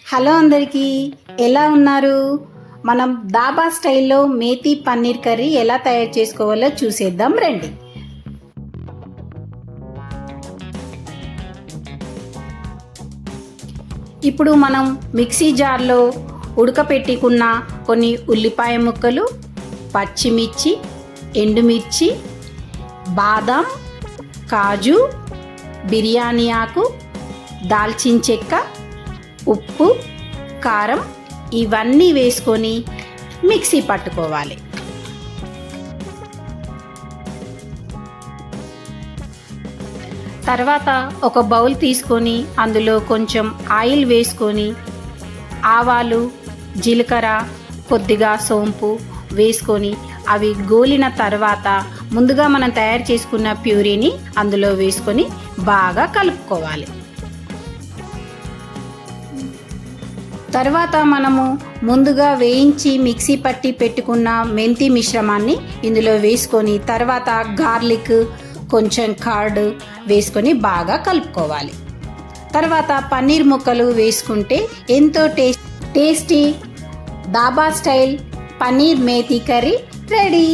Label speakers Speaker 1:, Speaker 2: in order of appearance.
Speaker 1: Hello అందరికీ, ఎలా ఉన్నారు? మనం దాబా స్టైల్లో మేతి పన్నీర్ కర్రీ ఎలా తయారు చేసుకోవాలో చూసేద్దాం రండి. ఇప్పుడు మనం మిక్సీ జార్లో ఉడకపెట్టుకున్న కొన్ని ఉల్లిపాయ ముక్కలు, పచ్చిమిర్చి, ఎండుమిర్చి, బాదం, కాజు, బిర్యానీ ఆకు, దాల్చిన చెక్క, ఉప్పు, కారం ఇవన్నీ వేసుకొని మిక్సీ పట్టుకోవాలి. తర్వాత ఒక బౌల్ తీసుకొని అందులో కొంచెం ఆయిల్ వేసుకొని ఆవాలు, జీలకర్ర, కొద్దిగా సోంపు వేసుకొని అవి గోలిన తర్వాత ముందుగా మనం తయారు చేసుకున్న ప్యూరీని అందులో వేసుకొని బాగా కలుపుకోవాలి. తర్వాత మనము ముందుగా వేయించి మిక్సీ పట్టి పెట్టుకున్న మెంతి మిశ్రమాన్ని ఇందులో వేసుకొని తర్వాత గార్లిక్, కొంచెం కర్డ్ వేసుకొని బాగా కలుపుకోవాలి. తర్వాత పన్నీర్ ముక్కలు వేసుకుంటే ఎంతో tasty dhaba style paneer methi curry ready.